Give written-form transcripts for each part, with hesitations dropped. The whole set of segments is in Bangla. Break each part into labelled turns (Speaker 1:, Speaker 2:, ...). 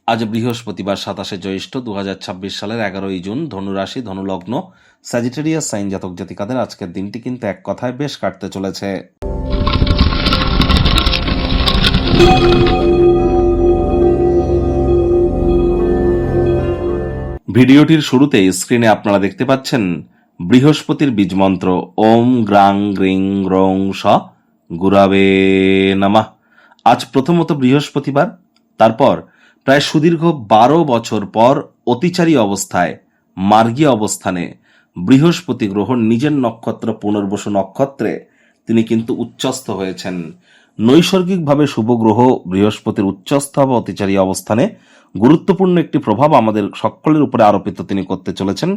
Speaker 1: আজ বৃহস্পতিবার 27 জ্যৈষ্ঠ 2026 সালের 11ই জুন। ধনুরাশি, ধনুলগ্ন, স্যাজিটেরিয়াস সাইন জাতক জাতিকাদের আজকের দিনটি কিন্তু এক কথায় বেশ কাটতে চলেছে। ভিডিওটির শুরুতে স্ক্রিনে আপনারা দেখতে পাচ্ছেন বৃহস্পতির বীজমন্ত্র ওম গ্রাং গ্রিং গ্রং স গুরাবে নমঃ। আজ প্রথমত বৃহস্পতিবার, তারপর প্রায় সুদীর্ঘ 12 বছর পর অতিচারী অবস্থায় মার্গী অবস্থানে বৃহস্পতি গ্রহ নিজের নক্ষত্র পুনর্বসু নক্ষত্রে তিনি কিন্তু উচ্চস্থ হয়েছেন। নৈসর্গিকভাবে শুভ গ্রহ বৃহস্পতির উচ্চস্থ বা অতিচারী অবস্থানে গুরুত্বপূর্ণ একটি প্রভাব আমাদের সকলের উপরে আরোপিত তিনি করতে চলেছেন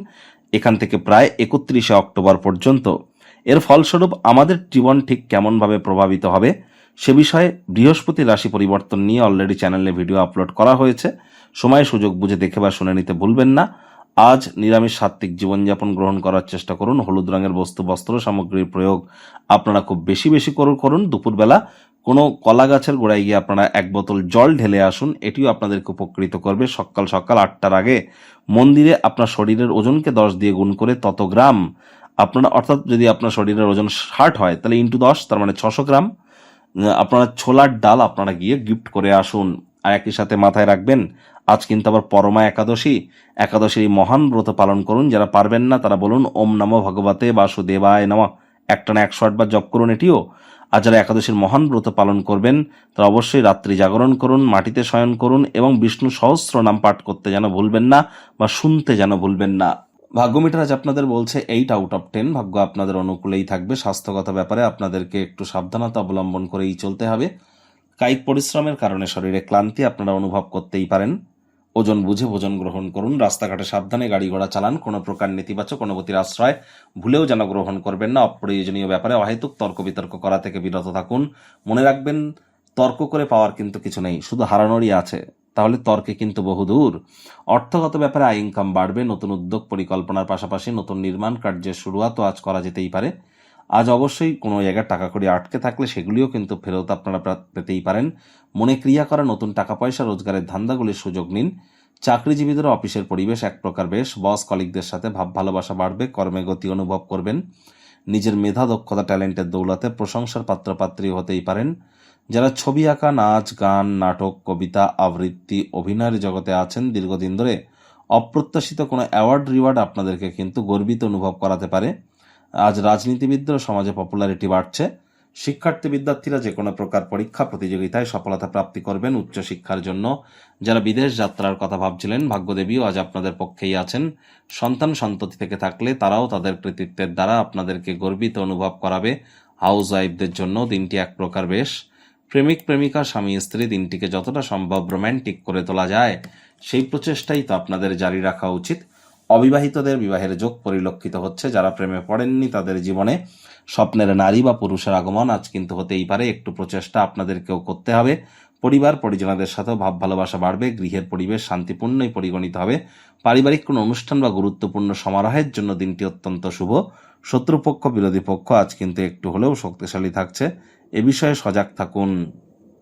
Speaker 1: এখান থেকে প্রায় 31শে অক্টোবর পর্যন্ত। এর ফলস্বরূপ আমাদের জীবন ঠিক কেমনভাবে প্রভাবিত হবে সে বিষয়ে বৃহস্পতির রাশি পরিবর্তন নিয়ে অলরেডি চ্যানেলে ভিডিও আপলোড করা হয়েছে। সময় সুযোগ বুঝে দেখে বা শুনে নিতে ভুলবেন না। আজ নিরামিষ সাত্ত্বিক জীবনযাপন গ্রহণ করার চেষ্টা করুন। হলুদ রঙের বস্ত্র সামগ্রীর প্রয়োগ আপনারা খুব বেশি করুন। দুপুরবেলা কোনো কলা গাছের গোড়ায় গিয়ে আপনারা 1 বোতল জল ঢেলে আসুন, এটিও আপনাদেরকে উপকৃত করবে। সকাল 8টার আগে মন্দিরে আপনার শরীরের ওজনকে 10 দিয়ে গুণ করে তত গ্রাম আপনারা, অর্থাৎ যদি আপনার শরীরের ওজন 60 হয় তাহলে ইন্টু 10, তার মানে 600 গ্রাম আপনারা ছোলার ডাল আপনারা গিয়ে গিফট করে আসুন। আর একই সাথে মাথায় রাখবেন আজ কিন্তু আবার পরমা একাদশীর এই মহান ব্রত পালন করুন। যারা পারবেন না তারা বলুন ওম নমো ভগবতে বাসুদেবায় নমঃ, একটানা 108 বার জপ করুন এটিও। আর যারা একাদশীর মহান ব্রত পালন করবেন তারা অবশ্যই রাত্রি জাগরণ করুন, মাটিতে শয়ন করুন এবং বিষ্ণু সহস্র নাম পাঠ করতে যেন ভুলবেন না বা শুনতে যেন ভুলবেন না। ভাগ্য মিটার আজ আপনাদের বলছে 8 আউট অফ 10। ভাগ্য আপনাদের অনুকূলেই থাকবে। স্বাস্থ্যগত ব্যাপারে আপনাদেরকে একটু সাবধানতা অবলম্বন করেই চলতে হবে। কায়িক পরিশ্রমের কারণে শরীরে ক্লান্তি আপনারা অনুভব করতেই পারেন। ওজন বুঝে ভোজন গ্রহণ করুন। রাস্তাঘাটে সাবধানে গাড়ি ঘোড়া চালান। কোনো প্রকার নেতিবাচক অনুভূতির আশ্রয় ভুলেও যেন গ্রহণ করবেন না। অপ্রয়োজনীয় ব্যাপারে অহেতুক তর্ক বিতর্ক করা থেকে বিরত থাকুন। মনে রাখবেন তর্ক করে পাওয়ার কিন্তু কিছু নেই, শুধু হারানোরই আছে। তাহলে তর্কে কিন্তু বহুদূর। অর্থগত ব্যাপারে আয় ইনকাম বাড়বে। নতুন উদ্যোগ পরিকল্পনার পাশাপাশি নতুন নির্মাণ কার্যের শুরুয়াতও আজ করা যেতেই পারে। আজ অবশ্যই কোনো জায়গায় টাকা কড়ি আটকে থাকলে সেগুলিও কিন্তু ফেরত আপনারা পেতেই পারেন। মনে ক্রিয়া করা নতুন টাকা পয়সা রোজগারের ধান্দাগুলির সুযোগ নিন। চাকরিজীবীদের অফিসের পরিবেশ এক প্রকার বেশ। বস কলিগদের সাথে ভাব ভালোবাসা বাড়বে। কর্মে গতি অনুভব করবেন। নিজের মেধা দক্ষতা ট্যালেন্টের দৌলতে প্রশংসার পাত্রপাত্রী হতেই পারেন। যারা ছবি আঁকা, নাচ গান, নাটক, কবিতা, আবৃত্তি, অভিনয়ের জগতে আছেন দীর্ঘদিন ধরে, অপ্রত্যাশিত কোনো অ্যাওয়ার্ড রিওয়ার্ড আপনাদেরকে কিন্তু গর্বিত অনুভব করাতে পারে। আজ রাজনীতিবিদদের সমাজে পপুলারিটি বাড়ছে। শিক্ষার্থী বিদ্যার্থীরা যে কোনো প্রকার পরীক্ষা প্রতিযোগিতায় সফলতা প্রাপ্তি করবেন উচ্চশিক্ষার জন্য। যারা বিদেশ যাত্রার কথা ভাবছিলেন ভাগ্যদেবীও আজ আপনাদের পক্ষেই আছেন। সন্তান সন্ততি থেকে থাকলে তারাও তাদের কৃতিত্বের দ্বারা আপনাদেরকে গর্বিত অনুভব করাবে। হাউস ওয়াইফদের জন্য দিনটি এক প্রকার বেশ। প্রেমিক প্রেমিকা স্বামী স্ত্রী দিনটিকে যতটা সম্ভব রোম্যান্টিক করে তোলা যায় সেই প্রচেষ্টাই তো আপনাদের জারি রাখা উচিত। অবিবাহিতদের বিবাহের যোগ পরিলক্ষিত হচ্ছে। যারা প্রেমে পড়েননি তাদের জীবনে স্বপ্নের নারী বা পুরুষের আগমন আজ কিন্তু হতেই পারে। একটু প্রচেষ্টা আপনাদেরকেও করতে হবে। পরিবার পরিজনদের সাথেও ভাব ভালোবাসা বাড়বে। গৃহের পরিবেশ শান্তিপূর্ণই পরিগণিত হবে। পারিবারিক কোনো অনুষ্ঠান বা গুরুত্বপূর্ণ সমারোহের জন্য দিনটি অত্যন্ত শুভ। শত্রুপক্ষ বিরোধী পক্ষ আজ কিন্তু একটু হলেও শক্তিশালী থাকছে। এ বিষয়ে সজাগ থাকুন।